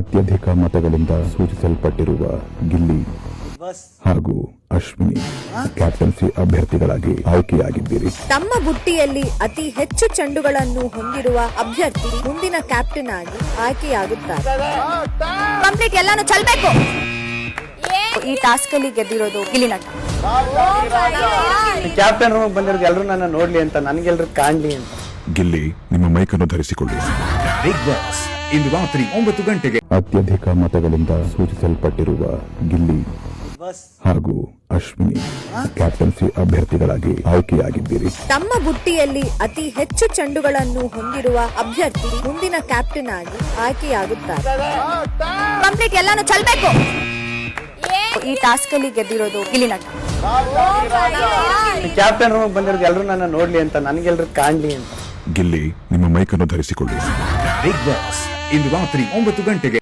ಅತ್ಯಧಿಕ ಮತಗಳಿಂದ ಸೂಚಿಸಲ್ಪಟ್ಟಿರುವ ಗಿಲ್ಲಿ ಹಾಗೂ ಅಶ್ವಿನಿ ಕ್ಯಾಪ್ಟನ್ಸಿ ಅಭ್ಯರ್ಥಿಗಳಾಗಿ ಆಯ್ಕೆಯಾಗಿದ್ದೀರಿ. ತಮ್ಮ ಬುಟ್ಟಿಯಲ್ಲಿ ಅತಿ ಹೆಚ್ಚು ಚೆಂಡುಗಳನ್ನು ಹೊಂದಿರುವ ಅಭ್ಯರ್ಥಿ ಮುಂದಿನ ಕ್ಯಾಪ್ಟನ್ ಆಗಿ ಆಯ್ಕೆಯಾಗುತ್ತಾರೆ. ಕಂಪ್ಲೀಟ್ ಎಲ್ಲಾನು ಚಲ್ಬೇಕು. ಈ ಟಾಸ್ಕ್ ಅಲ್ಲಿ ಗೆದ್ದಿರೋದು ಗಿಲ್ಲಿ ನಟ. ಕ್ಯಾಪ್ಟನ್ ರೂಮ್ ಬಂದಿರೋದು ಎಲ್ಲರೂ ನನ್ನ ನೋಡ್ಲಿ ಅಂತ, ನನಗೆಲ್ಲರೂ ಕಾಣ್ಲಿ ಅಂತ. ಗಿಲ್ಲಿ, ನಿಮ್ಮ ಮೈಕನ್ನು ಧರಿಸಿಕೊಳ್ಳಿ. ಬಿಗ್ ಬಾಸ್ ಇಂದು ರಾತ್ರಿ 9 ಗಂಟೆಗೆ. ಅತ್ಯಧಿಕ ಮತಗಳಿಂದ ಸೂಚಿಸಲ್ಪಟ್ಟಿರುವ ಗಿಲ್ಲಿ ಹಾಗೂ ಅಶ್ವಿನಿ ಕ್ಯಾಪ್ಟನ್ಸಿ ಅಭ್ಯರ್ಥಿಗಳಾಗಿ ಆಯ್ಕೆಯಾಗಿದ್ದೀರಿ. ತಮ್ಮ ಬುಟ್ಟಿಯಲ್ಲಿ ಅತಿ ಹೆಚ್ಚು ಚೆಂಡುಗಳನ್ನು ಹೊಂದಿರುವ ಅಭ್ಯರ್ಥಿ ಮುಂದಿನ ಕ್ಯಾಪ್ಟನ್ ಆಗಿ ಆಯ್ಕೆಯಾಗುತ್ತಾರೆ. ಕಂಪ್ಲೀಟ್ ಎಲ್ಲಾನು ಚಲ್ಬೇಕು. ಈ ಟಾಸ್ಕ್ ಅಲ್ಲಿ ಗೆದ್ದಿರೋದು ಗಿಲ್ಲಿ ನಟ. ಕ್ಯಾಪ್ಟನ್ ರೂಮ್ ಬಂದಿರೋದು ಎಲ್ಲರೂ ನನ್ನ ನೋಡ್ಲಿ ಅಂತ, ನನಗೆಲ್ಲರೂ ಕಾಣ್ಲಿ ಅಂತ. ಗಿಲ್ಲಿ, ನಿಮ್ಮ ಮೈಕನ್ನು ಧರಿಸಿಕೊಳ್ಳಿ. ಬಿಗ್ ಬಾಸ್ ಇಂದು ರಾತ್ರಿ 9 ಗಂಟೆಗೆ.